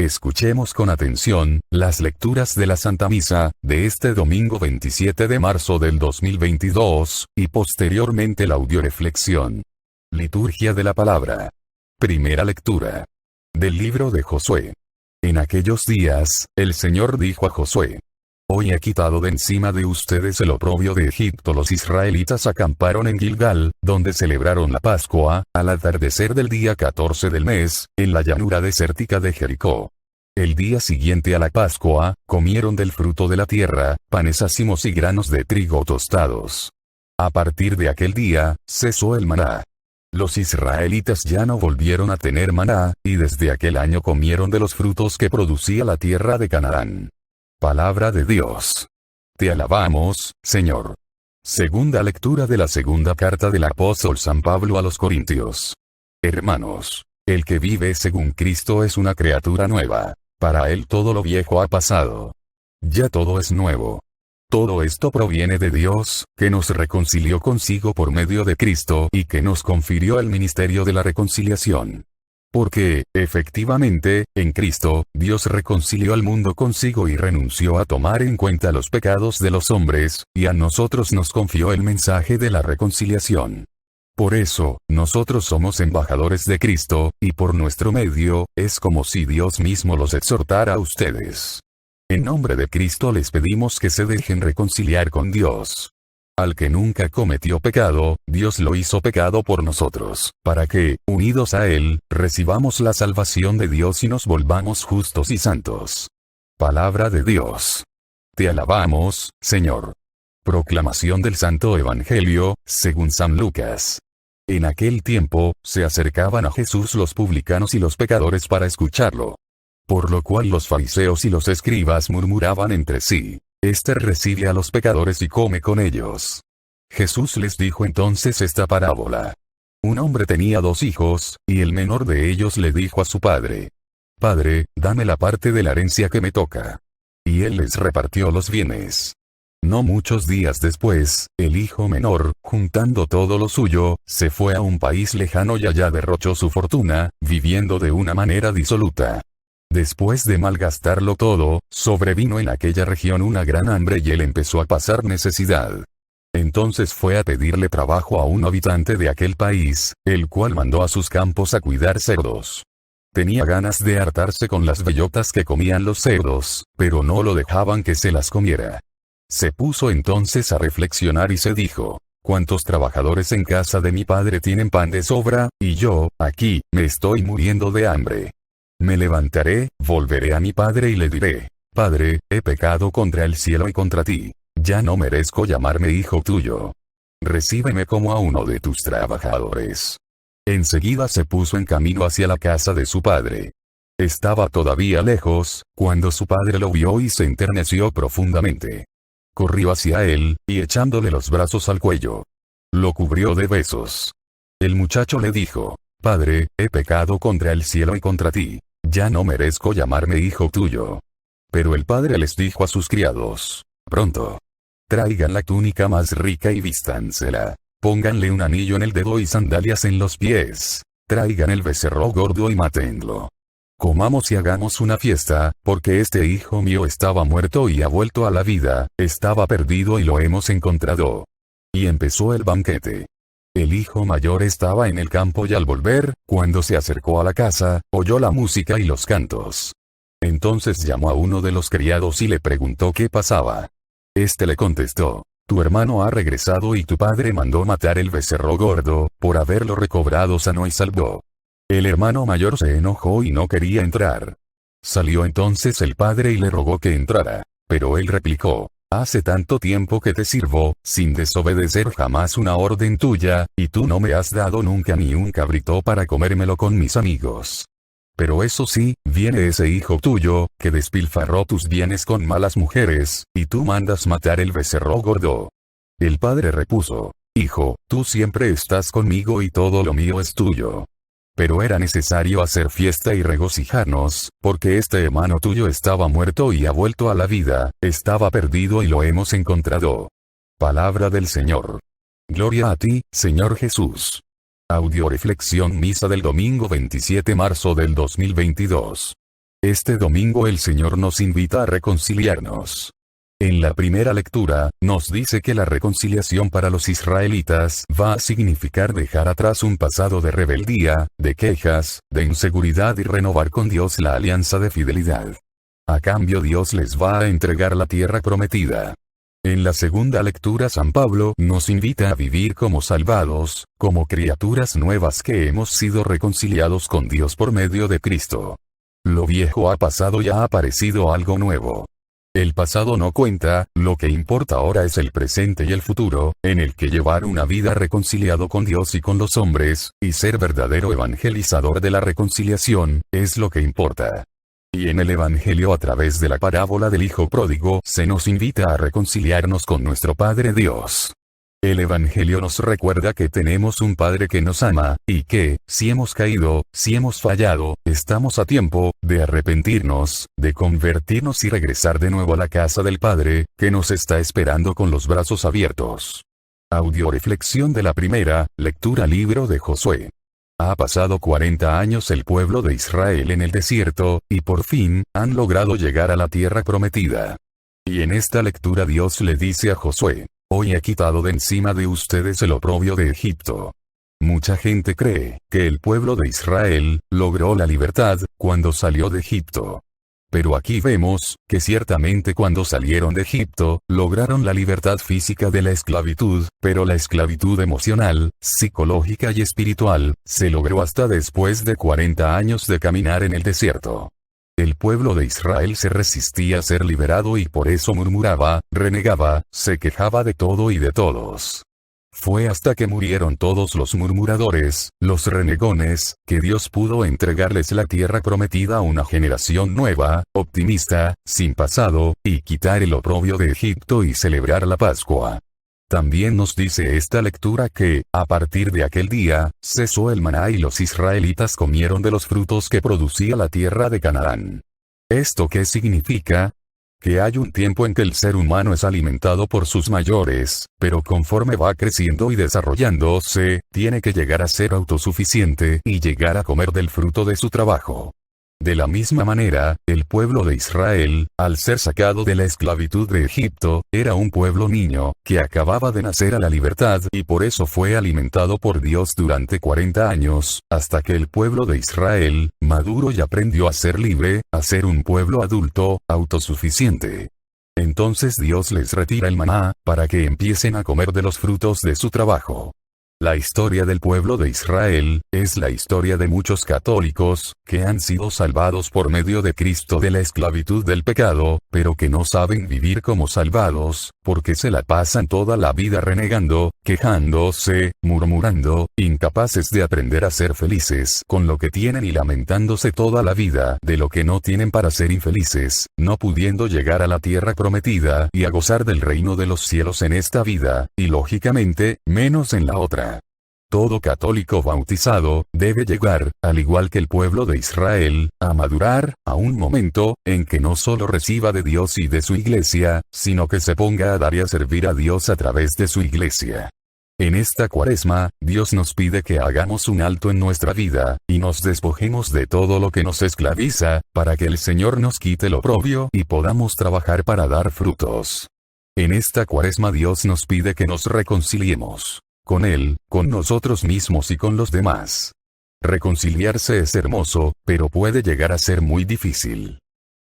Escuchemos con atención las lecturas de la Santa Misa de este domingo 27 de marzo del 2022, y posteriormente la audioreflexión. Liturgia de la Palabra. Primera lectura. Del libro de Josué. En aquellos días, el Señor dijo a Josué: Hoy he quitado de encima de ustedes el oprobio de Egipto. Los israelitas acamparon en Gilgal, donde celebraron la Pascua, al atardecer del día 14 del mes, en la llanura desértica de Jericó. El día siguiente a la Pascua, comieron del fruto de la tierra, panes ácimos y granos de trigo tostados. A partir de aquel día, cesó el maná. Los israelitas ya no volvieron a tener maná, y desde aquel año comieron de los frutos que producía la tierra de Canaán. Palabra de Dios. Te alabamos, Señor. Segunda lectura de la segunda carta del apóstol San Pablo a los Corintios. Hermanos, el que vive según Cristo es una criatura nueva. Para él todo lo viejo ha pasado. Ya todo es nuevo. Todo esto proviene de Dios, que nos reconcilió consigo por medio de Cristo y que nos confirió el ministerio de la reconciliación. Porque, efectivamente, en Cristo, Dios reconcilió al mundo consigo y renunció a tomar en cuenta los pecados de los hombres, y a nosotros nos confió el mensaje de la reconciliación. Por eso, nosotros somos embajadores de Cristo, y por nuestro medio, es como si Dios mismo los exhortara a ustedes. En nombre de Cristo les pedimos que se dejen reconciliar con Dios. Al que nunca cometió pecado, Dios lo hizo pecado por nosotros, para que, unidos a Él, recibamos la salvación de Dios y nos volvamos justos y santos. Palabra de Dios. Te alabamos, Señor. Proclamación del Santo Evangelio, según San Lucas. En aquel tiempo, se acercaban a Jesús los publicanos y los pecadores para escucharlo. Por lo cual los fariseos y los escribas murmuraban entre sí: Este recibe a los pecadores y come con ellos. Jesús les dijo entonces esta parábola. Un hombre tenía 2 hijos, y el menor de ellos le dijo a su padre: Padre, dame la parte de la herencia que me toca. Y él les repartió los bienes. No muchos días después, el hijo menor, juntando todo lo suyo, se fue a un país lejano y allá derrochó su fortuna, viviendo de una manera disoluta. Después de malgastarlo todo, sobrevino en aquella región una gran hambre y él empezó a pasar necesidad. Entonces fue a pedirle trabajo a un habitante de aquel país, el cual mandó a sus campos a cuidar cerdos. Tenía ganas de hartarse con las bellotas que comían los cerdos, pero no lo dejaban que se las comiera. Se puso entonces a reflexionar y se dijo: ¿Cuántos trabajadores en casa de mi padre tienen pan de sobra, y yo, aquí, me estoy muriendo de hambre? Me levantaré, volveré a mi padre y le diré: Padre, he pecado contra el cielo y contra ti. Ya no merezco llamarme hijo tuyo. Recíbeme como a uno de tus trabajadores. Enseguida se puso en camino hacia la casa de su padre. Estaba todavía lejos, cuando su padre lo vio y se enterneció profundamente. Corrió hacia él, y echándole los brazos al cuello, lo cubrió de besos. El muchacho le dijo: Padre, he pecado contra el cielo y contra ti. Ya no merezco llamarme hijo tuyo. Pero el padre les dijo a sus criados: Pronto. Traigan la túnica más rica y vístansela. Pónganle un anillo en el dedo y sandalias en los pies. Traigan el becerro gordo y mátenlo. Comamos y hagamos una fiesta, porque este hijo mío estaba muerto y ha vuelto a la vida, estaba perdido y lo hemos encontrado. Y empezó el banquete. El hijo mayor estaba en el campo y al volver, cuando se acercó a la casa, oyó la música y los cantos. Entonces llamó a uno de los criados y le preguntó qué pasaba. Este le contestó: Tu hermano ha regresado y tu padre mandó matar el becerro gordo, por haberlo recobrado sano y salvo. El hermano mayor se enojó y no quería entrar. Salió entonces el padre y le rogó que entrara. Pero él replicó: Hace tanto tiempo que te sirvo, sin desobedecer jamás una orden tuya, y tú no me has dado nunca ni un cabrito para comérmelo con mis amigos. Pero eso sí, viene ese hijo tuyo, que despilfarró tus bienes con malas mujeres, y tú mandas matar el becerro gordo. El padre repuso: Hijo, tú siempre estás conmigo y todo lo mío es tuyo. Pero era necesario hacer fiesta y regocijarnos, porque este hermano tuyo estaba muerto y ha vuelto a la vida, estaba perdido y lo hemos encontrado. Palabra del Señor. Gloria a ti, Señor Jesús. Audioreflexión misa del domingo 27 de marzo del 2022. Este domingo el Señor nos invita a reconciliarnos. En la primera lectura, nos dice que la reconciliación para los israelitas va a significar dejar atrás un pasado de rebeldía, de quejas, de inseguridad y renovar con Dios la alianza de fidelidad. A cambio Dios les va a entregar la tierra prometida. En la segunda lectura San Pablo nos invita a vivir como salvados, como criaturas nuevas que hemos sido reconciliados con Dios por medio de Cristo. Lo viejo ha pasado y ha aparecido algo nuevo. El pasado no cuenta, lo que importa ahora es el presente y el futuro, en el que llevar una vida reconciliado con Dios y con los hombres, y ser verdadero evangelizador de la reconciliación, es lo que importa. Y en el Evangelio a través de la parábola del Hijo Pródigo se nos invita a reconciliarnos con nuestro Padre Dios. El Evangelio nos recuerda que tenemos un Padre que nos ama, y que, si hemos caído, si hemos fallado, estamos a tiempo de arrepentirnos, de convertirnos y regresar de nuevo a la casa del Padre, que nos está esperando con los brazos abiertos. Audioreflexión de la primera lectura. Libro de Josué. Ha pasado 40 años el pueblo de Israel en el desierto, y por fin, han logrado llegar a la tierra prometida. Y en esta lectura Dios le dice a Josué: hoy he quitado de encima de ustedes el oprobio de Egipto. Mucha gente cree que el pueblo de Israel logró la libertad cuando salió de Egipto. Pero aquí vemos que ciertamente cuando salieron de Egipto, lograron la libertad física de la esclavitud, pero la esclavitud emocional, psicológica y espiritual, se logró hasta después de 40 años de caminar en el desierto. El pueblo de Israel se resistía a ser liberado y por eso murmuraba, renegaba, se quejaba de todo y de todos. Fue hasta que murieron todos los murmuradores, los renegones, que Dios pudo entregarles la tierra prometida a una generación nueva, optimista, sin pasado, y quitar el oprobio de Egipto y celebrar la Pascua. También nos dice esta lectura que, a partir de aquel día, cesó el maná y los israelitas comieron de los frutos que producía la tierra de Canaán. ¿Esto qué significa? Que hay un tiempo en que el ser humano es alimentado por sus mayores, pero conforme va creciendo y desarrollándose, tiene que llegar a ser autosuficiente y llegar a comer del fruto de su trabajo. De la misma manera, el pueblo de Israel, al ser sacado de la esclavitud de Egipto, era un pueblo niño, que acababa de nacer a la libertad y por eso fue alimentado por Dios durante 40 años, hasta que el pueblo de Israel, maduro y aprendió a ser libre, a ser un pueblo adulto, autosuficiente. Entonces Dios les retira el maná, para que empiecen a comer de los frutos de su trabajo. La historia del pueblo de Israel, es la historia de muchos católicos, que han sido salvados por medio de Cristo de la esclavitud del pecado, pero que no saben vivir como salvados, porque se la pasan toda la vida renegando, quejándose, murmurando, incapaces de aprender a ser felices con lo que tienen y lamentándose toda la vida de lo que no tienen para ser infelices, no pudiendo llegar a la tierra prometida y a gozar del reino de los cielos en esta vida, y lógicamente, menos en la otra. Todo católico bautizado, debe llegar, al igual que el pueblo de Israel, a madurar, a un momento, en que no solo reciba de Dios y de su iglesia, sino que se ponga a dar y a servir a Dios a través de su iglesia. En esta Cuaresma, Dios nos pide que hagamos un alto en nuestra vida, y nos despojemos de todo lo que nos esclaviza, para que el Señor nos quite el oprobio y podamos trabajar para dar frutos. En esta Cuaresma Dios nos pide que nos reconciliemos. Con Él, con nosotros mismos y con los demás. Reconciliarse es hermoso, pero puede llegar a ser muy difícil.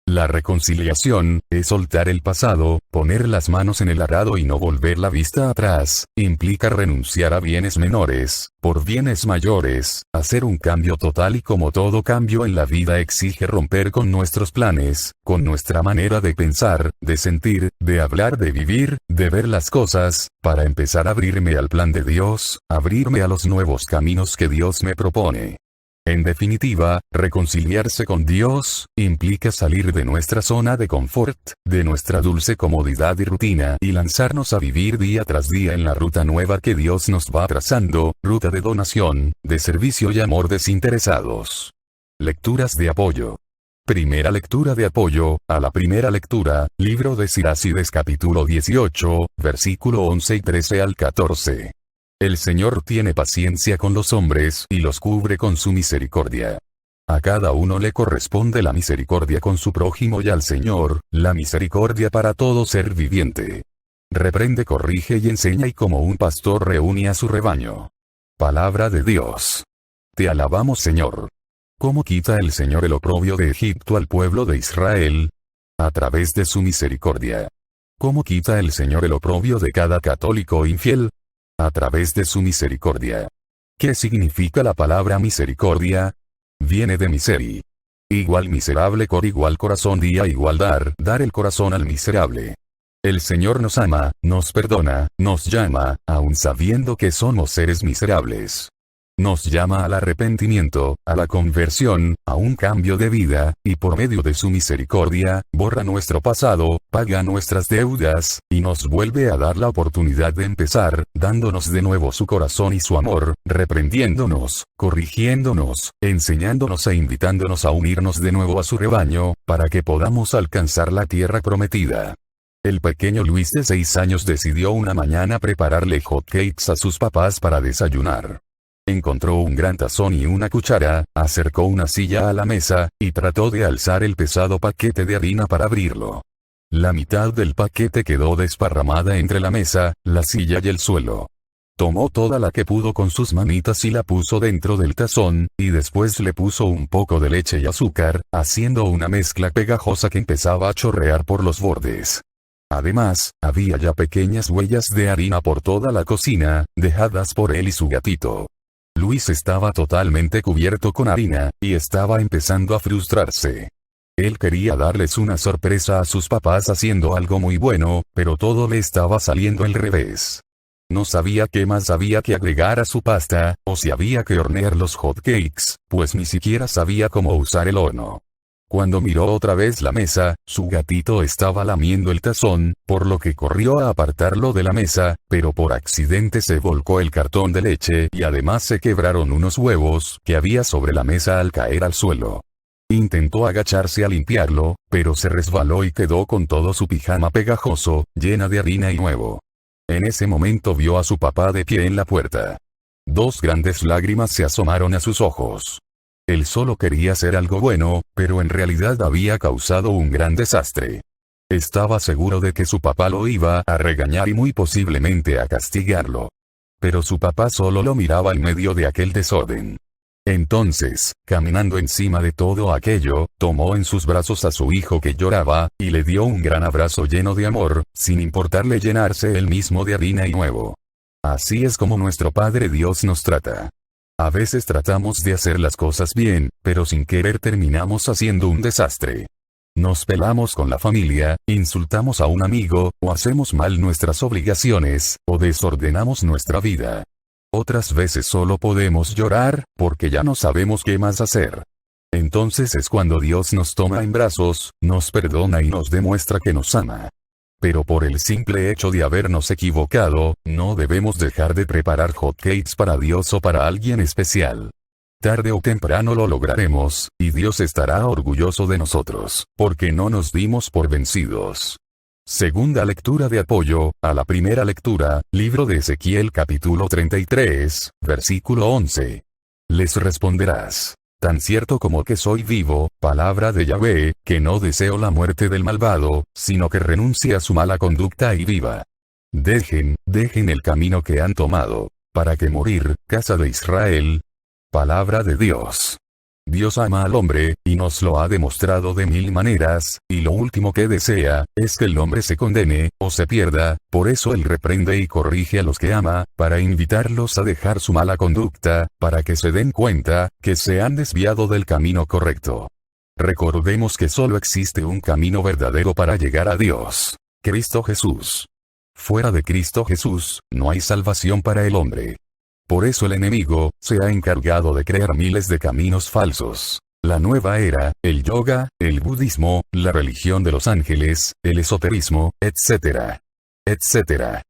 La reconciliación, es soltar el pasado, poner las manos en el arado y no volver la vista atrás, implica renunciar a bienes menores, por bienes mayores, hacer un cambio total y como todo cambio en la vida exige romper con nuestros planes, con nuestra manera de pensar, de sentir, de hablar, de vivir, de ver las cosas, para empezar a abrirme al plan de Dios, abrirme a los nuevos caminos que Dios me propone. En definitiva, reconciliarse con Dios, implica salir de nuestra zona de confort, de nuestra dulce comodidad y rutina y lanzarnos a vivir día tras día en la ruta nueva que Dios nos va trazando, ruta de donación, de servicio y amor desinteresados. Lecturas de apoyo. Primera lectura de apoyo, a la primera lectura, libro de Sirácides capítulo 18, versículo 11 y 13 al 14. El Señor tiene paciencia con los hombres y los cubre con su misericordia. A cada uno le corresponde la misericordia con su prójimo y al Señor, la misericordia para todo ser viviente. Reprende, corrige y enseña, y como un pastor reúne a su rebaño. Palabra de Dios. Te alabamos, Señor. ¿Cómo quita el Señor el oprobio de Egipto al pueblo de Israel? A través de su misericordia. ¿Cómo quita el Señor el oprobio de cada católico infiel? A través de su misericordia. ¿Qué significa la palabra misericordia? Viene de miseri. Igual miserable cor igual corazón, día igual dar el corazón al miserable. El Señor nos ama, nos perdona, nos llama, aun sabiendo que somos seres miserables. Nos llama al arrepentimiento, a la conversión, a un cambio de vida, y por medio de su misericordia, borra nuestro pasado, paga nuestras deudas, y nos vuelve a dar la oportunidad de empezar, dándonos de nuevo su corazón y su amor, reprendiéndonos, corrigiéndonos, enseñándonos e invitándonos a unirnos de nuevo a su rebaño, para que podamos alcanzar la tierra prometida. El pequeño Luis de 6 años decidió una mañana prepararle hotcakes a sus papás para desayunar. Encontró un gran tazón y una cuchara, acercó una silla a la mesa, y trató de alzar el pesado paquete de harina para abrirlo. La mitad del paquete quedó desparramada entre la mesa, la silla y el suelo. Tomó toda la que pudo con sus manitas y la puso dentro del tazón, y después le puso un poco de leche y azúcar, haciendo una mezcla pegajosa que empezaba a chorrear por los bordes. Además, había ya pequeñas huellas de harina por toda la cocina, dejadas por él y su gatito. Luis estaba totalmente cubierto con harina, y estaba empezando a frustrarse. Él quería darles una sorpresa a sus papás haciendo algo muy bueno, pero todo le estaba saliendo al revés. No sabía qué más había que agregar a su pasta, o si había que hornear los hotcakes, pues ni siquiera sabía cómo usar el horno. Cuando miró otra vez la mesa, su gatito estaba lamiendo el tazón, por lo que corrió a apartarlo de la mesa, pero por accidente se volcó el cartón de leche y además se quebraron unos huevos que había sobre la mesa al caer al suelo. Intentó agacharse a limpiarlo, pero se resbaló y quedó con todo su pijama pegajoso, llena de harina y huevo. En ese momento vio a su papá de pie en la puerta. 2 grandes lágrimas se asomaron a sus ojos. Él solo quería hacer algo bueno, pero en realidad había causado un gran desastre. Estaba seguro de que su papá lo iba a regañar y muy posiblemente a castigarlo. Pero su papá solo lo miraba en medio de aquel desorden. Entonces, caminando encima de todo aquello, tomó en sus brazos a su hijo que lloraba, y le dio un gran abrazo lleno de amor, sin importarle llenarse él mismo de harina y huevo. Así es como nuestro Padre Dios nos trata. A veces tratamos de hacer las cosas bien, pero sin querer terminamos haciendo un desastre. Nos pelamos con la familia, insultamos a un amigo, o hacemos mal nuestras obligaciones, o desordenamos nuestra vida. Otras veces solo podemos llorar, porque ya no sabemos qué más hacer. Entonces es cuando Dios nos toma en brazos, nos perdona y nos demuestra que nos ama. Pero por el simple hecho de habernos equivocado, no debemos dejar de preparar hotcakes para Dios o para alguien especial. Tarde o temprano lo lograremos, y Dios estará orgulloso de nosotros, porque no nos dimos por vencidos. Segunda lectura de apoyo, a la primera lectura, libro de Ezequiel capítulo 33, versículo 11. Les responderás: tan cierto como que soy vivo, palabra de Yahvé, que no deseo la muerte del malvado, sino que renuncie a su mala conducta y viva. Dejen el camino que han tomado, para que morir, casa de Israel. Palabra de Dios. Dios ama al hombre, y nos lo ha demostrado de 1000 maneras, y lo último que desea, es que el hombre se condene, o se pierda, por eso Él reprende y corrige a los que ama, para invitarlos a dejar su mala conducta, para que se den cuenta, que se han desviado del camino correcto. Recordemos que solo existe un camino verdadero para llegar a Dios: Cristo Jesús. Fuera de Cristo Jesús, no hay salvación para el hombre. Por eso el enemigo se ha encargado de crear miles de caminos falsos. La nueva era, el yoga, el budismo, la religión de los ángeles, el esoterismo, etc. etc.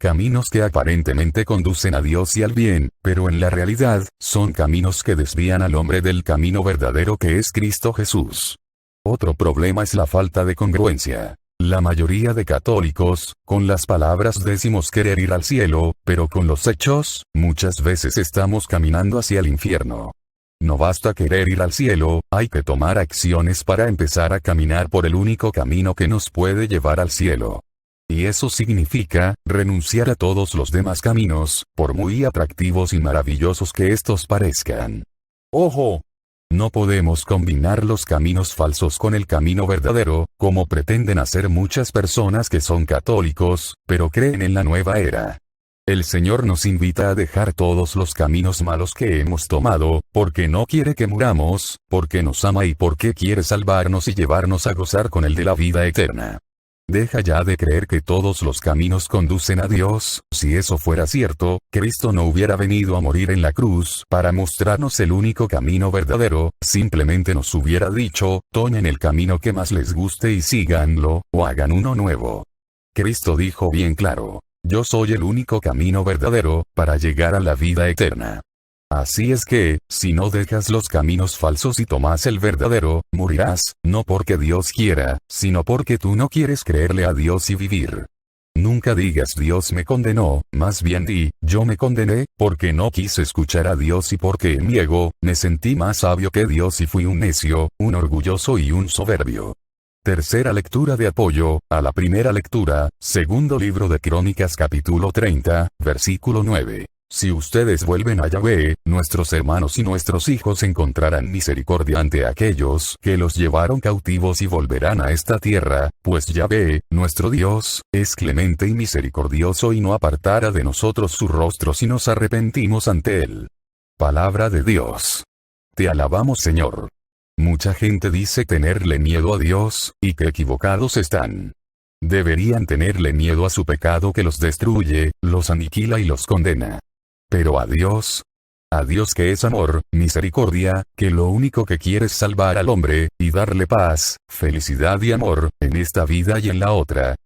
Caminos que aparentemente conducen a Dios y al bien, pero en la realidad, son caminos que desvían al hombre del camino verdadero que es Cristo Jesús. Otro problema es la falta de congruencia. La mayoría de católicos, con las palabras decimos querer ir al cielo, pero con los hechos, muchas veces estamos caminando hacia el infierno. No basta querer ir al cielo, hay que tomar acciones para empezar a caminar por el único camino que nos puede llevar al cielo. Y eso significa, renunciar a todos los demás caminos, por muy atractivos y maravillosos que estos parezcan. ¡Ojo! No podemos combinar los caminos falsos con el camino verdadero, como pretenden hacer muchas personas que son católicos, pero creen en la nueva era. El Señor nos invita a dejar todos los caminos malos que hemos tomado, porque no quiere que muramos, porque nos ama y porque quiere salvarnos y llevarnos a gozar con Él de la vida eterna. Deja ya de creer que todos los caminos conducen a Dios. Si eso fuera cierto, Cristo no hubiera venido a morir en la cruz para mostrarnos el único camino verdadero, simplemente nos hubiera dicho, tomen el camino que más les guste y síganlo, o hagan uno nuevo. Cristo dijo bien claro: yo soy el único camino verdadero, para llegar a la vida eterna. Así es que, si no dejas los caminos falsos y tomas el verdadero, morirás, no porque Dios quiera, sino porque tú no quieres creerle a Dios y vivir. Nunca digas Dios me condenó, más bien di, yo me condené, porque no quise escuchar a Dios y porque en mi ego, me sentí más sabio que Dios y fui un necio, un orgulloso y un soberbio. Tercera lectura de apoyo a la primera lectura, segundo libro de Crónicas capítulo 30, versículo 9. Si ustedes vuelven a Yahvé, nuestros hermanos y nuestros hijos encontrarán misericordia ante aquellos que los llevaron cautivos y volverán a esta tierra, pues Yahvé, nuestro Dios, es clemente y misericordioso y no apartará de nosotros su rostro si nos arrepentimos ante Él. Palabra de Dios. Te alabamos, Señor. Mucha gente dice tenerle miedo a Dios, y que equivocados están. Deberían tenerle miedo a su pecado que los destruye, los aniquila y los condena. Pero a Dios que es amor, misericordia, que lo único que quiere es salvar al hombre, y darle paz, felicidad y amor, en esta vida y en la otra.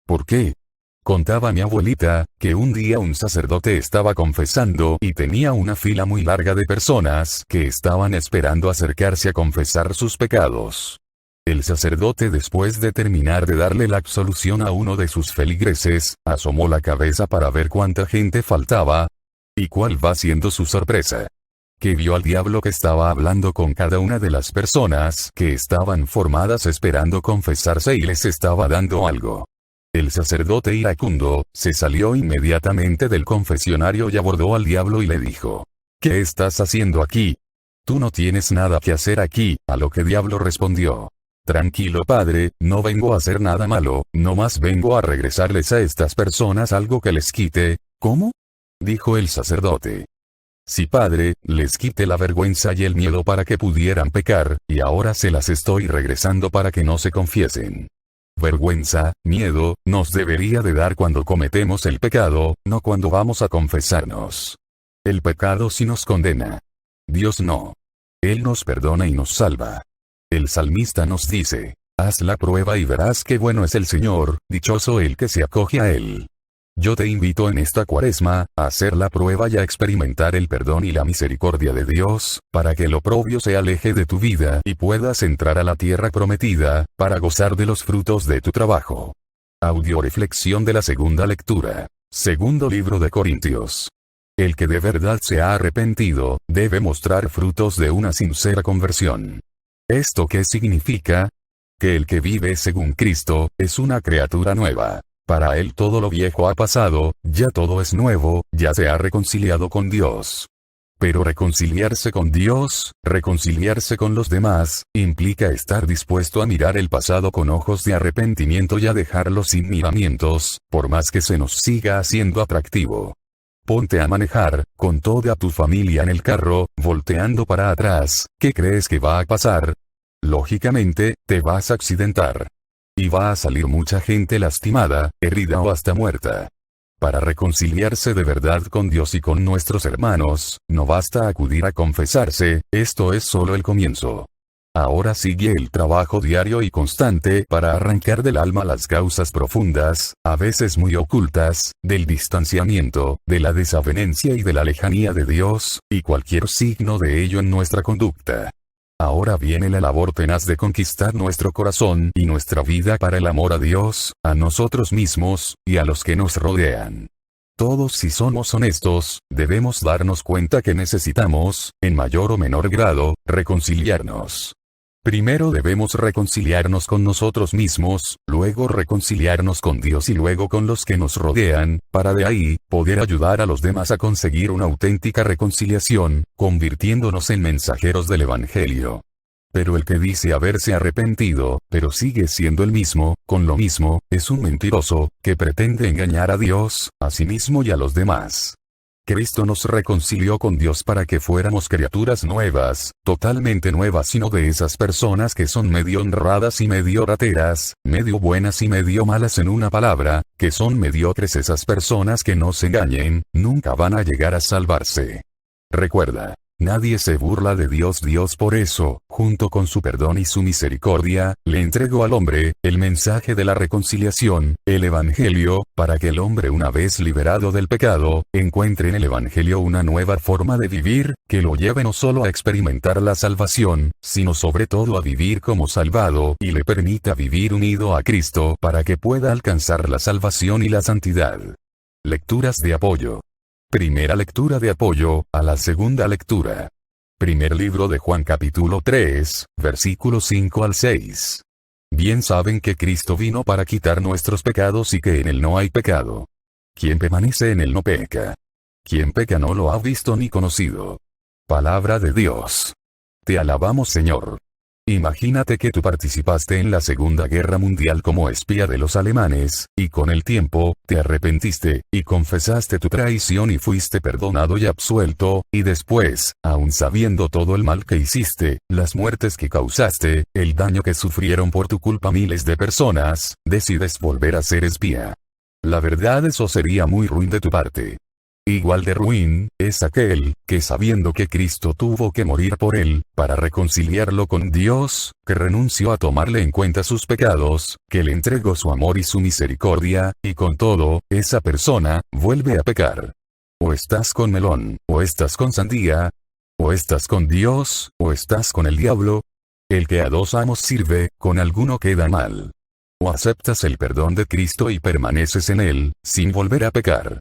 ¿Por qué? Contaba mi abuelita, que un día un sacerdote estaba confesando y tenía una fila muy larga de personas que estaban esperando acercarse a confesar sus pecados. El sacerdote, después de terminar de darle la absolución a uno de sus feligreses, asomó la cabeza para ver cuánta gente faltaba. ¿Y cuál va siendo su sorpresa? Que vio al diablo que estaba hablando con cada una de las personas que estaban formadas esperando confesarse y les estaba dando algo. El sacerdote iracundo se salió inmediatamente del confesionario y abordó al diablo y le dijo: ¿qué estás haciendo aquí? Tú no tienes nada que hacer aquí. A lo que diablo respondió: tranquilo, padre, no vengo a hacer nada malo, nomás vengo a regresarles a estas personas algo que les quite. ¿Cómo?, dijo el sacerdote. Sí, padre, les quité la vergüenza y el miedo para que pudieran pecar, y ahora se las estoy regresando para que no se confiesen. Vergüenza, miedo, nos debería de dar cuando cometemos el pecado, no cuando vamos a confesarnos. El pecado sí nos condena. Dios no. Él nos perdona y nos salva. El salmista nos dice: haz la prueba y verás qué bueno es el Señor, dichoso el que se acoge a Él. Yo te invito en esta Cuaresma, a hacer la prueba y a experimentar el perdón y la misericordia de Dios, para que el oprobio se aleje de tu vida y puedas entrar a la tierra prometida, para gozar de los frutos de tu trabajo. Audio reflexión de la segunda lectura. Segundo libro de Corintios. El que de verdad se ha arrepentido, debe mostrar frutos de una sincera conversión. ¿Esto qué significa? Que el que vive según Cristo, es una criatura nueva. Para él todo lo viejo ha pasado, ya todo es nuevo, ya se ha reconciliado con Dios. Pero reconciliarse con Dios, reconciliarse con los demás, implica estar dispuesto a mirar el pasado con ojos de arrepentimiento y a dejarlo sin miramientos, por más que se nos siga haciendo atractivo. Ponte a manejar, con toda tu familia en el carro, volteando para atrás, ¿qué crees que va a pasar? Lógicamente, te vas a accidentar. Y va a salir mucha gente lastimada, herida o hasta muerta. Para reconciliarse de verdad con Dios y con nuestros hermanos, no basta acudir a confesarse, esto es solo el comienzo. Ahora sigue el trabajo diario y constante para arrancar del alma las causas profundas, a veces muy ocultas, del distanciamiento, de la desavenencia y de la lejanía de Dios, y cualquier signo de ello en nuestra conducta. Ahora viene la labor tenaz de conquistar nuestro corazón y nuestra vida para el amor a Dios, a nosotros mismos, y a los que nos rodean. Todos, si somos honestos, debemos darnos cuenta que necesitamos, en mayor o menor grado, reconciliarnos. Primero debemos reconciliarnos con nosotros mismos, luego reconciliarnos con Dios y luego con los que nos rodean, para de ahí, poder ayudar a los demás a conseguir una auténtica reconciliación, convirtiéndonos en mensajeros del Evangelio. Pero el que dice haberse arrepentido, pero sigue siendo el mismo, con lo mismo, es un mentiroso, que pretende engañar a Dios, a sí mismo y a los demás. Cristo nos reconcilió con Dios para que fuéramos criaturas nuevas, totalmente nuevas y no de esas personas que son medio honradas y medio rateras, medio buenas y medio malas, en una palabra, que son mediocres. Esas personas que no se engañen, nunca van a llegar a salvarse. Recuerda. Nadie se burla de Dios. Dios por eso, junto con su perdón y su misericordia, le entregó al hombre, el mensaje de la reconciliación, el Evangelio, para que el hombre, una vez liberado del pecado, encuentre en el Evangelio una nueva forma de vivir, que lo lleve no solo a experimentar la salvación, sino sobre todo a vivir como salvado, y le permita vivir unido a Cristo para que pueda alcanzar la salvación y la santidad. Lecturas de apoyo. Primera lectura de apoyo, a la segunda lectura. Primer libro de Juan capítulo 3, versículos 5 al 6. Bien saben que Cristo vino para quitar nuestros pecados y que en él no hay pecado. Quien permanece en él no peca. Quien peca no lo ha visto ni conocido. Palabra de Dios. Te alabamos, Señor. Imagínate que tú participaste en la Segunda Guerra Mundial como espía de los alemanes, y con el tiempo, te arrepentiste, y confesaste tu traición y fuiste perdonado y absuelto, y después, aun sabiendo todo el mal que hiciste, las muertes que causaste, el daño que sufrieron por tu culpa miles de personas, decides volver a ser espía. La verdad, eso sería muy ruin de tu parte. Igual de ruin, es aquel, que sabiendo que Cristo tuvo que morir por él, para reconciliarlo con Dios, que renunció a tomarle en cuenta sus pecados, que le entregó su amor y su misericordia, y con todo, esa persona, vuelve a pecar. O estás con melón, o estás con sandía, o estás con Dios, o estás con el diablo. El que a dos amos sirve, con alguno queda mal. O aceptas el perdón de Cristo y permaneces en él, sin volver a pecar.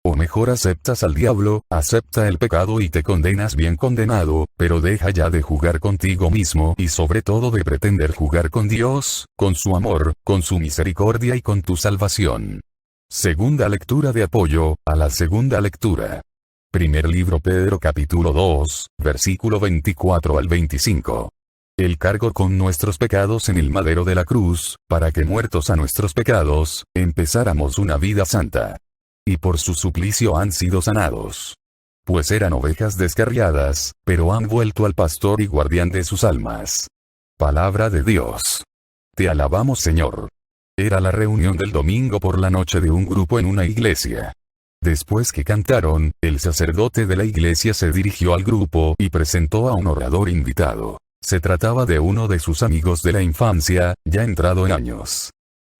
O mejor aceptas al diablo, acepta el pecado y te condenas bien condenado, pero deja ya de jugar contigo mismo y sobre todo de pretender jugar con Dios, con su amor, con su misericordia y con tu salvación. Segunda lectura de apoyo, a la segunda lectura. Primer libro Pedro capítulo 2, versículo 24 al 25. Él cargó con nuestros pecados en el madero de la cruz, para que muertos a nuestros pecados, empezáramos una vida santa. Y por su suplicio han sido sanados. Pues eran ovejas descarriadas, pero han vuelto al pastor y guardián de sus almas. Palabra de Dios. Te alabamos, Señor. Era la reunión del domingo por la noche de un grupo en una iglesia. Después que cantaron, el sacerdote de la iglesia se dirigió al grupo y presentó a un orador invitado. Se trataba de uno de sus amigos de la infancia, ya entrado en años.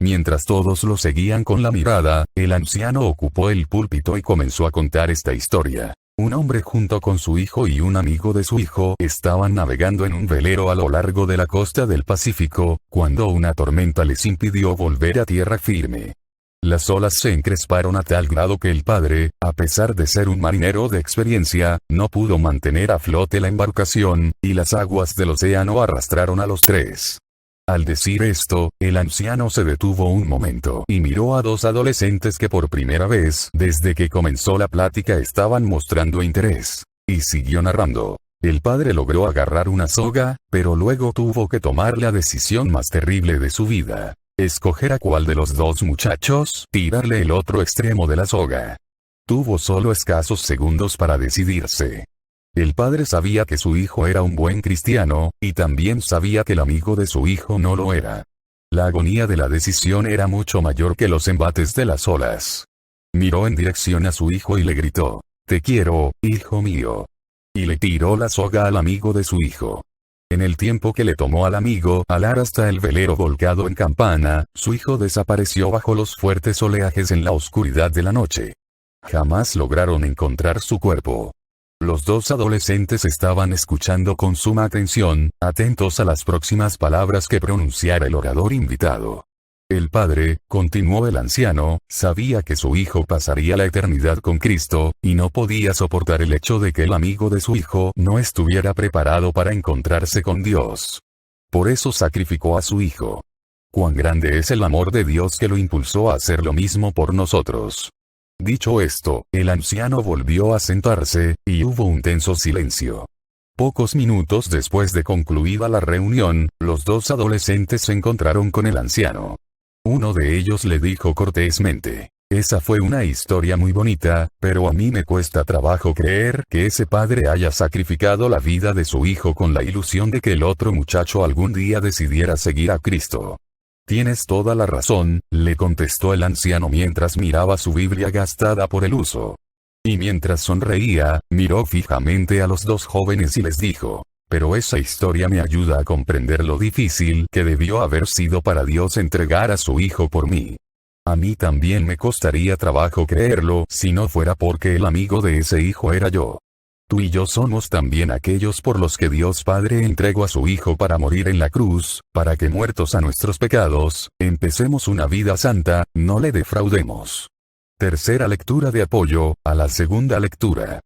Mientras todos lo seguían con la mirada, el anciano ocupó el púlpito y comenzó a contar esta historia. Un hombre junto con su hijo y un amigo de su hijo estaban navegando en un velero a lo largo de la costa del Pacífico, cuando una tormenta les impidió volver a tierra firme. Las olas se encresparon a tal grado que el padre, a pesar de ser un marinero de experiencia, no pudo mantener a flote la embarcación, y las aguas del océano arrastraron a los tres. Al decir esto, el anciano se detuvo un momento y miró a dos adolescentes que por primera vez desde que comenzó la plática estaban mostrando interés. Y siguió narrando. El padre logró agarrar una soga, pero luego tuvo que tomar la decisión más terrible de su vida. Escoger a cuál de los dos muchachos tirarle el otro extremo de la soga. Tuvo solo escasos segundos para decidirse. El padre sabía que su hijo era un buen cristiano, y también sabía que el amigo de su hijo no lo era. La agonía de la decisión era mucho mayor que los embates de las olas. Miró en dirección a su hijo y le gritó, «Te quiero, hijo mío». Y le tiró la soga al amigo de su hijo. En el tiempo que le tomó al amigo alar hasta el velero volcado en campana, su hijo desapareció bajo los fuertes oleajes en la oscuridad de la noche. Jamás lograron encontrar su cuerpo. Los dos adolescentes estaban escuchando con suma atención, atentos a las próximas palabras que pronunciara el orador invitado. El padre, continuó el anciano, sabía que su hijo pasaría la eternidad con Cristo, y no podía soportar el hecho de que el amigo de su hijo no estuviera preparado para encontrarse con Dios. Por eso sacrificó a su hijo. Cuán grande es el amor de Dios que lo impulsó a hacer lo mismo por nosotros. Dicho esto, el anciano volvió a sentarse, y hubo un tenso silencio. Pocos minutos después de concluida la reunión, los dos adolescentes se encontraron con el anciano. Uno de ellos le dijo cortésmente: «Esa fue una historia muy bonita, pero a mí me cuesta trabajo creer que ese padre haya sacrificado la vida de su hijo con la ilusión de que el otro muchacho algún día decidiera seguir a Cristo». «Tienes toda la razón», le contestó el anciano mientras miraba su Biblia gastada por el uso. Y mientras sonreía, miró fijamente a los dos jóvenes y les dijo: «Pero esa historia me ayuda a comprender lo difícil que debió haber sido para Dios entregar a su hijo por mí. A mí también me costaría trabajo creerlo si no fuera porque el amigo de ese hijo era yo. Tú y yo somos también aquellos por los que Dios Padre entregó a su Hijo para morir en la cruz, para que muertos a nuestros pecados, empecemos una vida santa, no le defraudemos». Tercera lectura de apoyo a la segunda lectura.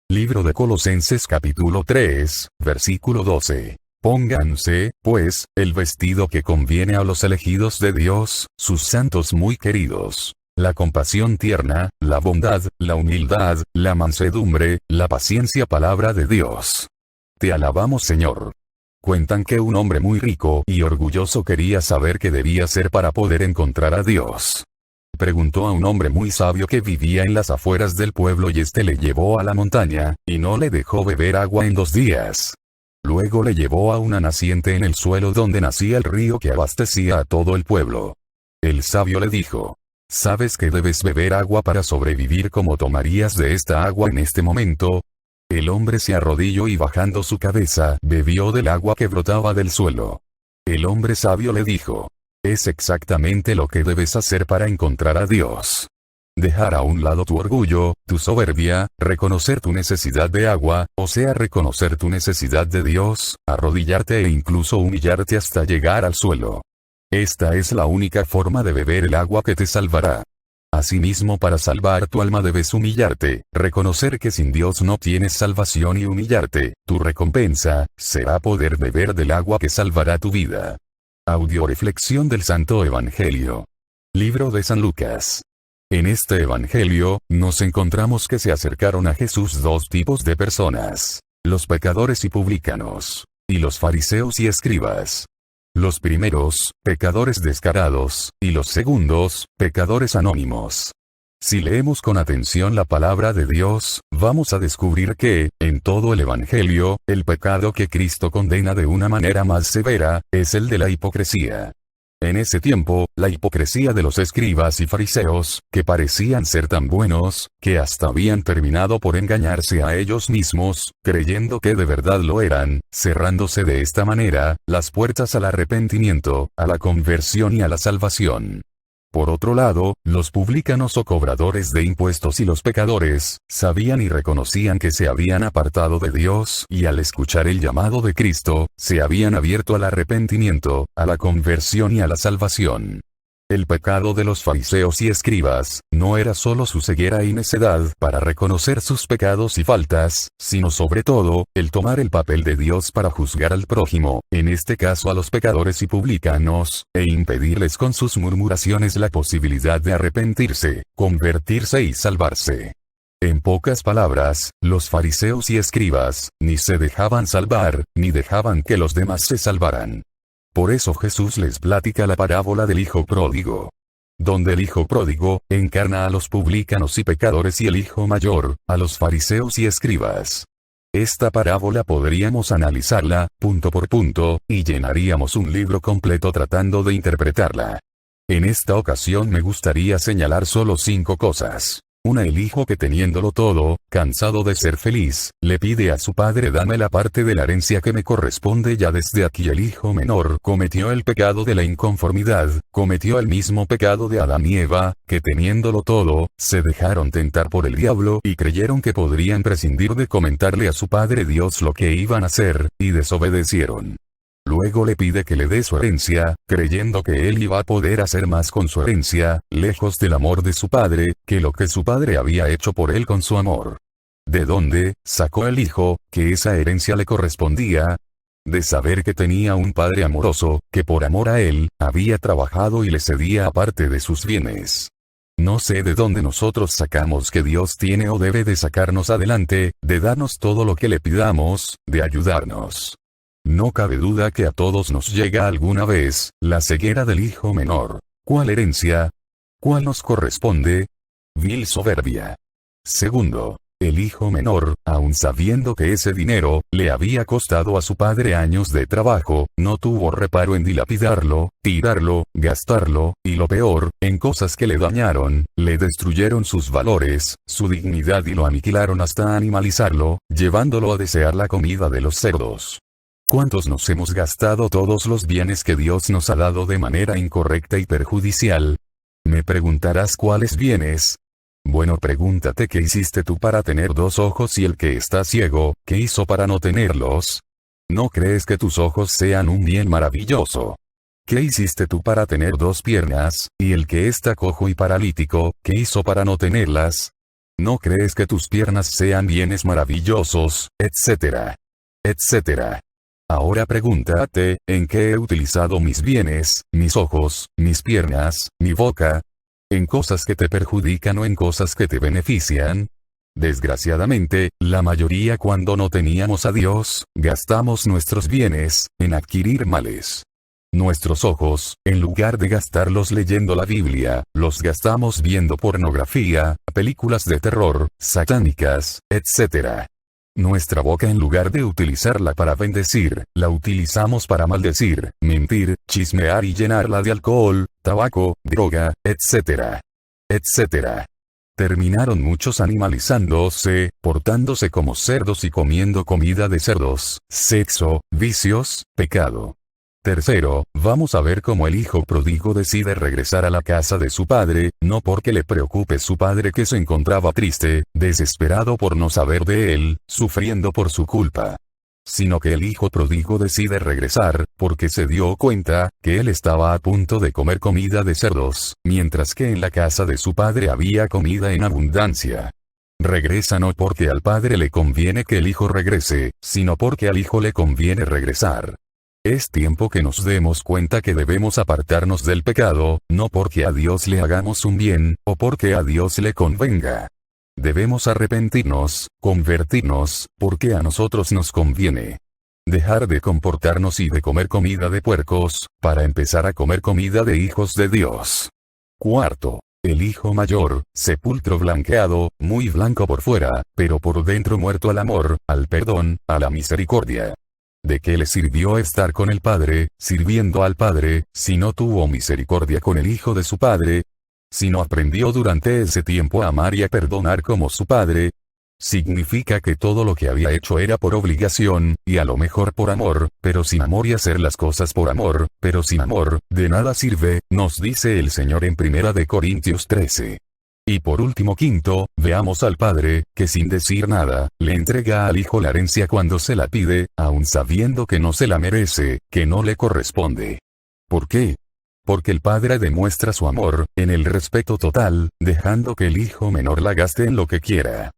Libro de Colosenses capítulo 3, versículo 12. Pónganse, pues, el vestido que conviene a los elegidos de Dios, sus santos muy queridos. La compasión tierna, la bondad, la humildad, la mansedumbre, la paciencia. Palabra de Dios. Te alabamos, Señor. Cuentan que un hombre muy rico y orgulloso quería saber qué debía hacer para poder encontrar a Dios. Preguntó a un hombre muy sabio que vivía en las afueras del pueblo y éste le llevó a la montaña, y no le dejó beber agua en 2 días. Luego le llevó a una naciente en el suelo donde nacía el río que abastecía a todo el pueblo. El sabio le dijo: «¿Sabes que debes beber agua para sobrevivir? ¿Cómo tomarías de esta agua en este momento?». El hombre se arrodilló y bajando su cabeza, bebió del agua que brotaba del suelo. El hombre sabio le dijo: «Es exactamente lo que debes hacer para encontrar a Dios. Dejar a un lado tu orgullo, tu soberbia, reconocer tu necesidad de agua, o sea reconocer tu necesidad de Dios, arrodillarte e incluso humillarte hasta llegar al suelo. Esta es la única forma de beber el agua que te salvará. Asimismo, para salvar tu alma debes humillarte, reconocer que sin Dios no tienes salvación y humillarte. Tu recompensa será poder beber del agua que salvará tu vida». Audioreflexión del Santo Evangelio. Libro de San Lucas. En este Evangelio, nos encontramos que se acercaron a Jesús 2 tipos de personas: los pecadores y publicanos, y los fariseos y escribas. Los primeros, pecadores descarados, y los segundos, pecadores anónimos. Si leemos con atención la palabra de Dios, vamos a descubrir que, en todo el Evangelio, el pecado que Cristo condena de una manera más severa, es el de la hipocresía. En ese tiempo, la hipocresía de los escribas y fariseos, que parecían ser tan buenos, que hasta habían terminado por engañarse a ellos mismos, creyendo que de verdad lo eran, cerrándose de esta manera las puertas al arrepentimiento, a la conversión y a la salvación. Por otro lado, los publicanos o cobradores de impuestos y los pecadores, sabían y reconocían que se habían apartado de Dios y al escuchar el llamado de Cristo, se habían abierto al arrepentimiento, a la conversión y a la salvación. El pecado de los fariseos y escribas, no era solo su ceguera y necedad para reconocer sus pecados y faltas, sino sobre todo, el tomar el papel de Dios para juzgar al prójimo, en este caso a los pecadores y publicanos, e impedirles con sus murmuraciones la posibilidad de arrepentirse, convertirse y salvarse. En pocas palabras, los fariseos y escribas, ni se dejaban salvar, ni dejaban que los demás se salvaran. Por eso Jesús les platica la parábola del hijo pródigo, donde el hijo pródigo encarna a los publicanos y pecadores y el hijo mayor, a los fariseos y escribas. Esta parábola podríamos analizarla, punto por punto, y llenaríamos un libro completo tratando de interpretarla. En esta ocasión me gustaría señalar solo 5 cosas. Una: el hijo que teniéndolo todo, cansado de ser feliz, le pide a su padre: dame la parte de la herencia que me corresponde. Ya desde aquí el hijo menor cometió el pecado de la inconformidad, cometió el mismo pecado de Adán y Eva, que teniéndolo todo, se dejaron tentar por el diablo y creyeron que podrían prescindir de comentarle a su padre Dios lo que iban a hacer, y desobedecieron. Luego le pide que le dé su herencia, creyendo que él iba a poder hacer más con su herencia, lejos del amor de su padre, que lo que su padre había hecho por él con su amor. ¿De dónde sacó el hijo que esa herencia le correspondía? De saber que tenía un padre amoroso, que por amor a él, había trabajado y le cedía aparte de sus bienes. No sé de dónde nosotros sacamos que Dios tiene o debe de sacarnos adelante, de darnos todo lo que le pidamos, de ayudarnos. No cabe duda que a todos nos llega alguna vez la ceguera del hijo menor. ¿Cuál herencia? ¿Cuál nos corresponde? Vil soberbia. Segundo, el hijo menor, aun sabiendo que ese dinero le había costado a su padre años de trabajo, no tuvo reparo en dilapidarlo, tirarlo, gastarlo, y lo peor, en cosas que le dañaron, le destruyeron sus valores, su dignidad y lo aniquilaron hasta animalizarlo, llevándolo a desear la comida de los cerdos. ¿Cuántos nos hemos gastado todos los bienes que Dios nos ha dado de manera incorrecta y perjudicial? Me preguntarás cuáles bienes. Bueno, pregúntate qué hiciste tú para tener 2 ojos y el que está ciego, ¿qué hizo para no tenerlos? ¿No crees que tus ojos sean un bien maravilloso? ¿Qué hiciste tú para tener 2 piernas, y el que está cojo y paralítico, qué hizo para no tenerlas? ¿No crees que tus piernas sean bienes maravillosos, etcétera? Etcétera. Ahora pregúntate, ¿en qué he utilizado mis bienes, mis ojos, mis piernas, mi boca? ¿En cosas que te perjudican o en cosas que te benefician? Desgraciadamente, la mayoría cuando no teníamos a Dios, gastamos nuestros bienes en adquirir males. Nuestros ojos, en lugar de gastarlos leyendo la Biblia, los gastamos viendo pornografía, películas de terror, satánicas, etc. Nuestra boca, en lugar de utilizarla para bendecir, la utilizamos para maldecir, mentir, chismear y llenarla de alcohol, tabaco, droga, etc. etc. Terminaron muchos animalizándose, portándose como cerdos y comiendo comida de cerdos, sexo, vicios, pecado. Tercero, vamos a ver cómo el hijo pródigo decide regresar a la casa de su padre, no porque le preocupe su padre que se encontraba triste, desesperado por no saber de él, sufriendo por su culpa. Sino que el hijo pródigo decide regresar, porque se dio cuenta, que él estaba a punto de comer comida de cerdos, mientras que en la casa de su padre había comida en abundancia. Regresa no porque al padre le conviene que el hijo regrese, sino porque al hijo le conviene regresar. Es tiempo que nos demos cuenta que debemos apartarnos del pecado, no porque a Dios le hagamos un bien, o porque a Dios le convenga. Debemos arrepentirnos, convertirnos, porque a nosotros nos conviene. Dejar de comportarnos y de comer comida de puercos, para empezar a comer comida de hijos de Dios. Cuarto. El hijo mayor, sepulcro blanqueado, muy blanco por fuera, pero por dentro muerto al amor, al perdón, a la misericordia. ¿De qué le sirvió estar con el Padre, sirviendo al Padre, si no tuvo misericordia con el Hijo de su Padre? Si no aprendió durante ese tiempo a amar y a perdonar como su Padre. Significa que todo lo que había hecho era por obligación, y a lo mejor por amor, pero sin amor, y hacer las cosas por amor, pero sin amor, de nada sirve, nos dice el Señor en 1 Corintios 13. Y por último, quinto, veamos al padre, que sin decir nada, le entrega al hijo la herencia cuando se la pide, aun sabiendo que no se la merece, que no le corresponde. ¿Por qué? Porque el padre demuestra su amor, en el respeto total, dejando que el hijo menor la gaste en lo que quiera.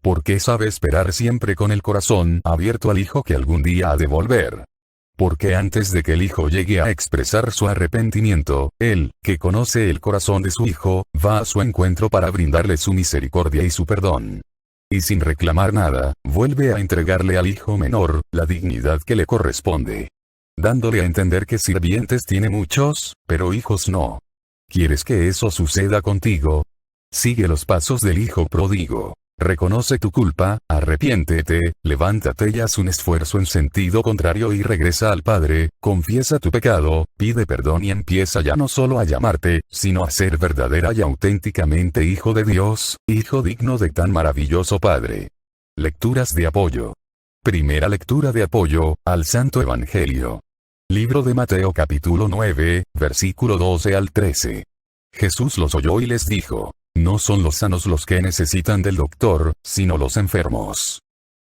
Porque sabe esperar siempre con el corazón abierto al hijo que algún día ha de volver. Porque antes de que el hijo llegue a expresar su arrepentimiento, él, que conoce el corazón de su hijo, va a su encuentro para brindarle su misericordia y su perdón. Y sin reclamar nada, vuelve a entregarle al hijo menor, la dignidad que le corresponde. Dándole a entender que sirvientes tiene muchos, pero hijos no. ¿Quieres que eso suceda contigo? Sigue los pasos del hijo pródigo. Reconoce tu culpa, arrepiéntete, levántate y haz un esfuerzo en sentido contrario y regresa al Padre, confiesa tu pecado, pide perdón y empieza ya no solo a llamarte, sino a ser verdadera y auténticamente hijo de Dios, hijo digno de tan maravilloso Padre. Lecturas de apoyo. Primera lectura de apoyo, al Santo Evangelio. Libro de Mateo capítulo 9, versículo 12 al 13. Jesús los oyó y les dijo: no son los sanos los que necesitan del doctor, sino los enfermos.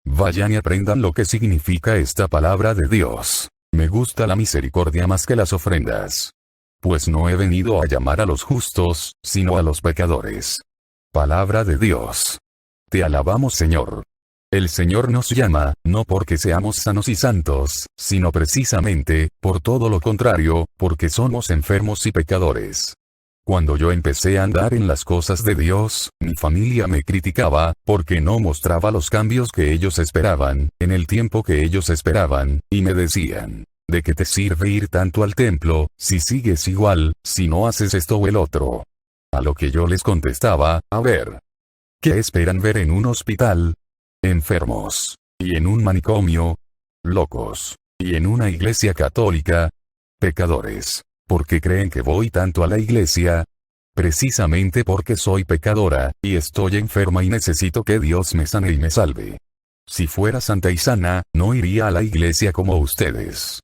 Vayan y aprendan lo que significa esta palabra de Dios. Me gusta la misericordia más que las ofrendas. Pues no he venido a llamar a los justos, sino a los pecadores. Palabra de Dios. Te alabamos, Señor. El Señor nos llama, no porque seamos sanos y santos, sino precisamente, por todo lo contrario, porque somos enfermos y pecadores. Cuando yo empecé a andar en las cosas de Dios, mi familia me criticaba, porque no mostraba los cambios que ellos esperaban, en el tiempo que ellos esperaban, y me decían, ¿de qué te sirve ir tanto al templo, si sigues igual, si no haces esto o el otro? A lo que yo les contestaba, a ver. ¿Qué esperan ver en un hospital? Enfermos. ¿Y en un manicomio? Locos. ¿Y en una iglesia católica? Pecadores. ¿Por qué creen que voy tanto a la iglesia? Precisamente porque soy pecadora, y estoy enferma y necesito que Dios me sane y me salve. Si fuera santa y sana, no iría a la iglesia como ustedes.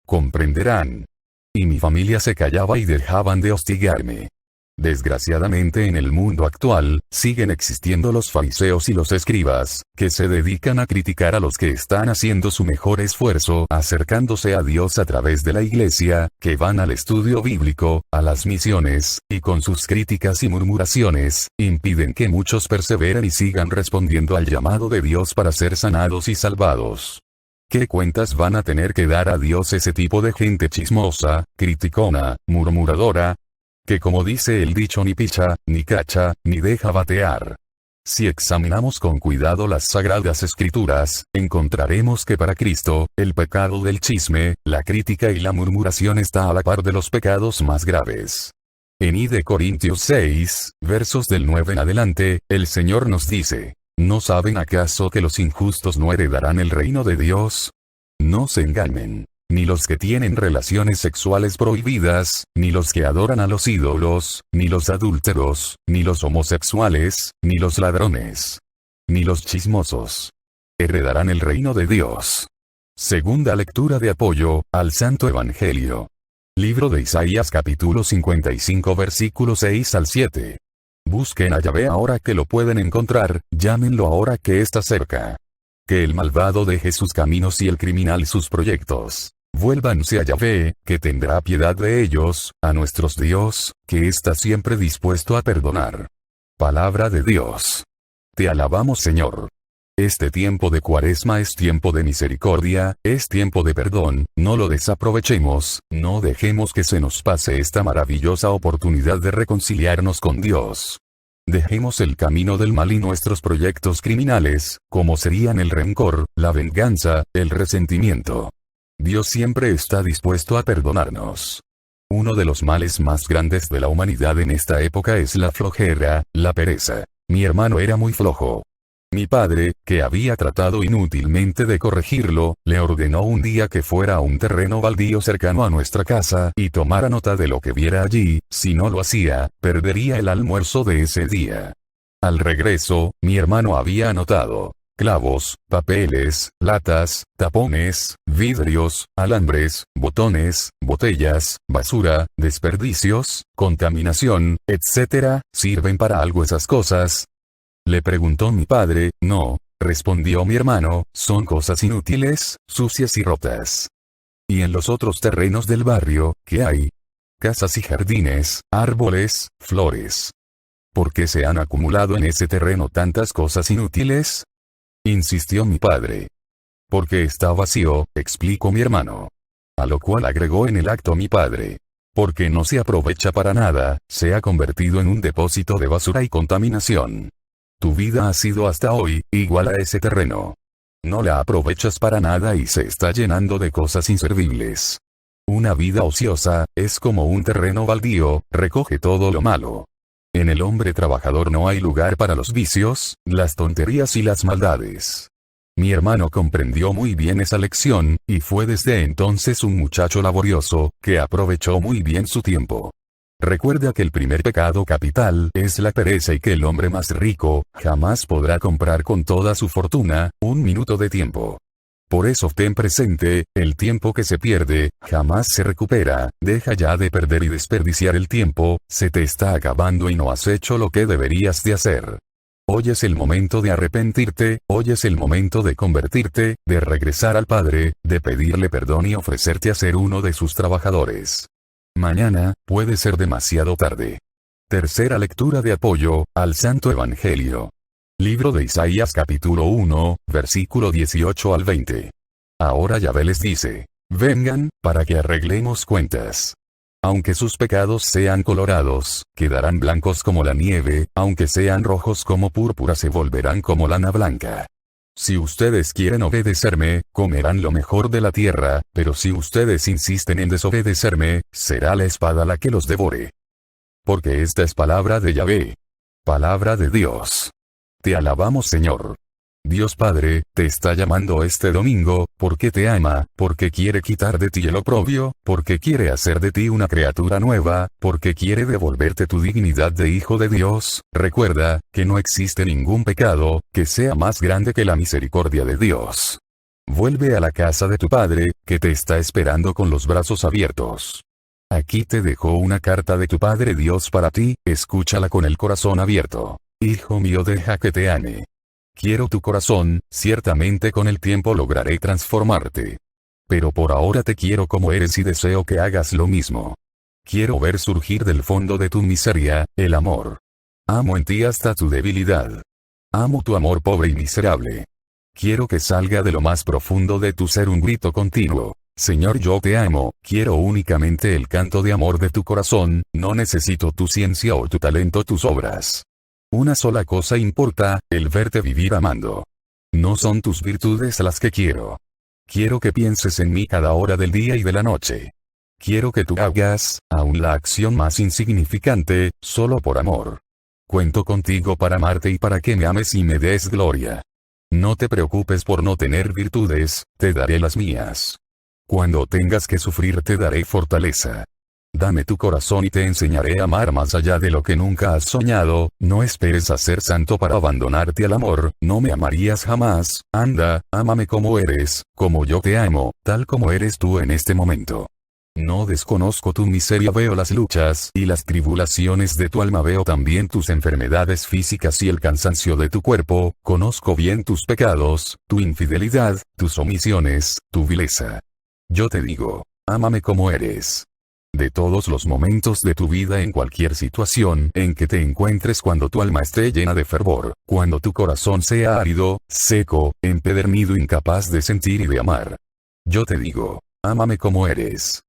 Comprenderán. Y mi familia se callaba y dejaban de hostigarme. Desgraciadamente en el mundo actual, siguen existiendo los fariseos y los escribas, que se dedican a criticar a los que están haciendo su mejor esfuerzo acercándose a Dios a través de la iglesia, que van al estudio bíblico, a las misiones, y con sus críticas y murmuraciones, impiden que muchos perseveren y sigan respondiendo al llamado de Dios para ser sanados y salvados. ¿Qué cuentas van a tener que dar a Dios ese tipo de gente chismosa, criticona, murmuradora? Que como dice el dicho ni picha, ni cacha, ni deja batear. Si examinamos con cuidado las sagradas escrituras, encontraremos que para Cristo, el pecado del chisme, la crítica y la murmuración está a la par de los pecados más graves. En I de Corintios 6, versos del 9 en adelante, el Señor nos dice, ¿no saben acaso que los injustos no heredarán el reino de Dios? No se engañen. Ni los que tienen relaciones sexuales prohibidas, ni los que adoran a los ídolos, ni los adúlteros, ni los homosexuales, ni los ladrones, ni los chismosos heredarán el reino de Dios. Segunda lectura de apoyo al Santo Evangelio. Libro de Isaías capítulo 55 versículos 6 al 7. Busquen a Yahvé ahora que lo pueden encontrar, llámenlo ahora que está cerca. Que el malvado deje sus caminos y el criminal sus proyectos. Vuélvanse a Yahvé, que tendrá piedad de ellos, a nuestro Dios, que está siempre dispuesto a perdonar. Palabra de Dios. Te alabamos, Señor. Este tiempo de Cuaresma es tiempo de misericordia, es tiempo de perdón, no lo desaprovechemos, no dejemos que se nos pase esta maravillosa oportunidad de reconciliarnos con Dios. Dejemos el camino del mal y nuestros proyectos criminales, como serían el rencor, la venganza, el resentimiento. Dios siempre está dispuesto a perdonarnos. Uno de los males más grandes de la humanidad en esta época es la flojera, la pereza. Mi hermano era muy flojo. Mi padre, que había tratado inútilmente de corregirlo, le ordenó un día que fuera a un terreno baldío cercano a nuestra casa y tomara nota de lo que viera allí, si no lo hacía, perdería el almuerzo de ese día. Al regreso, mi hermano había anotado clavos, papeles, latas, tapones, vidrios, alambres, botones, botellas, basura, desperdicios, contaminación, etc. ¿Sirven para algo esas cosas? Le preguntó mi padre. No, respondió mi hermano, son cosas inútiles, sucias y rotas. ¿Y en los otros terrenos del barrio, qué hay? Casas y jardines, árboles, flores. ¿Por qué se han acumulado en ese terreno tantas cosas inútiles? Insistió mi padre. Porque está vacío, explicó mi hermano. A lo cual agregó en el acto mi padre. Porque no se aprovecha para nada, se ha convertido en un depósito de basura y contaminación. Tu vida ha sido hasta hoy, igual a ese terreno. No la aprovechas para nada y se está llenando de cosas inservibles. Una vida ociosa, es como un terreno baldío, recoge todo lo malo. En el hombre trabajador no hay lugar para los vicios, las tonterías y las maldades. Mi hermano comprendió muy bien esa lección, y fue desde entonces un muchacho laborioso, que aprovechó muy bien su tiempo. Recuerda que el primer pecado capital es la pereza y que el hombre más rico, jamás podrá comprar con toda su fortuna, un minuto de tiempo. Por eso ten presente, el tiempo que se pierde, jamás se recupera, deja ya de perder y desperdiciar el tiempo, se te está acabando y no has hecho lo que deberías de hacer. Hoy es el momento de arrepentirte, hoy es el momento de convertirte, de regresar al Padre, de pedirle perdón y ofrecerte a ser uno de sus trabajadores. Mañana, puede ser demasiado tarde. Tercera lectura de apoyo, al Santo Evangelio. Libro de Isaías capítulo 1, versículo 18 al 20. Ahora Yahvé les dice, vengan, para que arreglemos cuentas. Aunque sus pecados sean colorados, quedarán blancos como la nieve, aunque sean rojos como púrpura se volverán como lana blanca. Si ustedes quieren obedecerme, comerán lo mejor de la tierra, pero si ustedes insisten en desobedecerme, será la espada la que los devore. Porque esta es palabra de Yahvé. Palabra de Dios. Te alabamos, Señor. Dios Padre, te está llamando este domingo, porque te ama, porque quiere quitar de ti el oprobio, porque quiere hacer de ti una criatura nueva, porque quiere devolverte tu dignidad de hijo de Dios. Recuerda, que no existe ningún pecado, que sea más grande que la misericordia de Dios. Vuelve a la casa de tu Padre, que te está esperando con los brazos abiertos. Aquí te dejó una carta de tu Padre Dios para ti, escúchala con el corazón abierto. Hijo mío, deja que te ame. Quiero tu corazón, ciertamente con el tiempo lograré transformarte. Pero por ahora te quiero como eres y deseo que hagas lo mismo. Quiero ver surgir del fondo de tu miseria, el amor. Amo en ti hasta tu debilidad. Amo tu amor pobre y miserable. Quiero que salga de lo más profundo de tu ser un grito continuo. Señor, yo te amo, quiero únicamente el canto de amor de tu corazón, no necesito tu ciencia o tu talento, tus obras. Una sola cosa importa, el verte vivir amando. No son tus virtudes las que quiero. Quiero que pienses en mí cada hora del día y de la noche. Quiero que tú hagas, aun la acción más insignificante, solo por amor. Cuento contigo para amarte y para que me ames y me des gloria. No te preocupes por no tener virtudes, te daré las mías. Cuando tengas que sufrir te daré fortaleza. Dame tu corazón y te enseñaré a amar más allá de lo que nunca has soñado, no esperes a ser santo para abandonarte al amor, no me amarías jamás, anda, ámame como eres, como yo te amo, tal como eres tú en este momento. No desconozco tu miseria, veo las luchas y las tribulaciones de tu alma, veo también tus enfermedades físicas y el cansancio de tu cuerpo, conozco bien tus pecados, tu infidelidad, tus omisiones, tu vileza. Yo te digo, ámame como eres. De todos los momentos de tu vida, en cualquier situación en que te encuentres, cuando tu alma esté llena de fervor, cuando tu corazón sea árido, seco, empedernido, incapaz de sentir y de amar. Yo te digo, ámame como eres.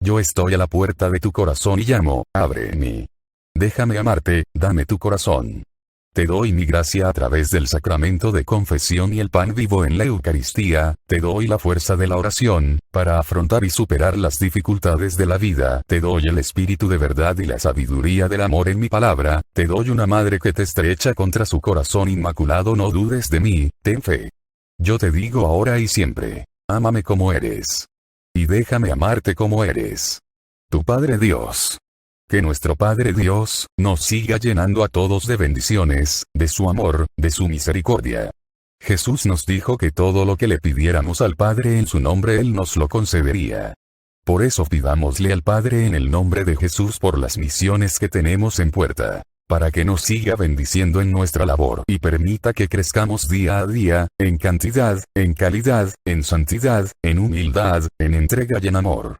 Yo estoy a la puerta de tu corazón y llamo, abre en mí. Déjame amarte, dame tu corazón. Te doy mi gracia a través del sacramento de confesión y el pan vivo en la Eucaristía, te doy la fuerza de la oración, para afrontar y superar las dificultades de la vida, te doy el espíritu de verdad y la sabiduría del amor en mi palabra, te doy una madre que te estrecha contra su corazón inmaculado, no dudes de mí, ten fe. Yo te digo ahora y siempre, ámame como eres. Y déjame amarte como eres. Tu Padre Dios. Que nuestro Padre Dios, nos siga llenando a todos de bendiciones, de su amor, de su misericordia. Jesús nos dijo que todo lo que le pidiéramos al Padre en su nombre Él nos lo concedería. Por eso pidámosle al Padre en el nombre de Jesús por las misiones que tenemos en puerta, para que nos siga bendiciendo en nuestra labor y permita que crezcamos día a día, en cantidad, en calidad, en santidad, en humildad, en entrega y en amor.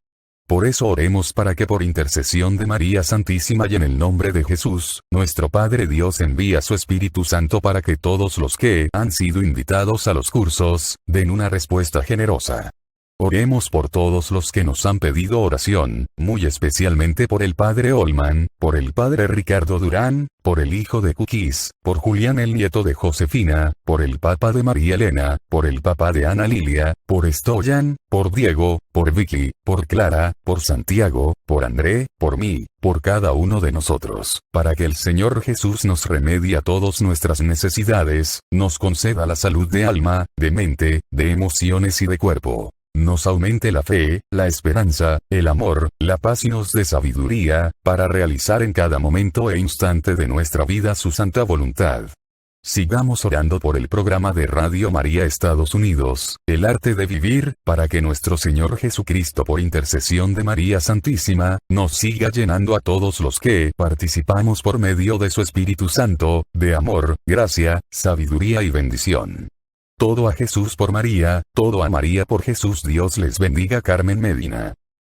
Por eso oremos para que por intercesión de María Santísima y en el nombre de Jesús, nuestro Padre Dios envía su Espíritu Santo para que todos los que han sido invitados a los cursos, den una respuesta generosa. Oremos por todos los que nos han pedido oración, muy especialmente por el Padre Olman, por el Padre Ricardo Durán, por el hijo de Cookies, por Julián el nieto de Josefina, por el Papa de María Elena, por el Papa de Ana Lilia, por Stoyan, por Diego, por Vicky, por Clara, por Santiago, por André, por mí, por cada uno de nosotros, para que el Señor Jesús nos remedie a todas nuestras necesidades, nos conceda la salud de alma, de mente, de emociones y de cuerpo. Nos aumente la fe, la esperanza, el amor, la paz y nos dé sabiduría, para realizar en cada momento e instante de nuestra vida su santa voluntad. Sigamos orando por el programa de Radio María Estados Unidos, El Arte de Vivir, para que nuestro Señor Jesucristo por intercesión de María Santísima, nos siga llenando a todos los que participamos por medio de su Espíritu Santo, de amor, gracia, sabiduría y bendición. Todo a Jesús por María, todo a María por Jesús. Dios les bendiga. Carmen Medina.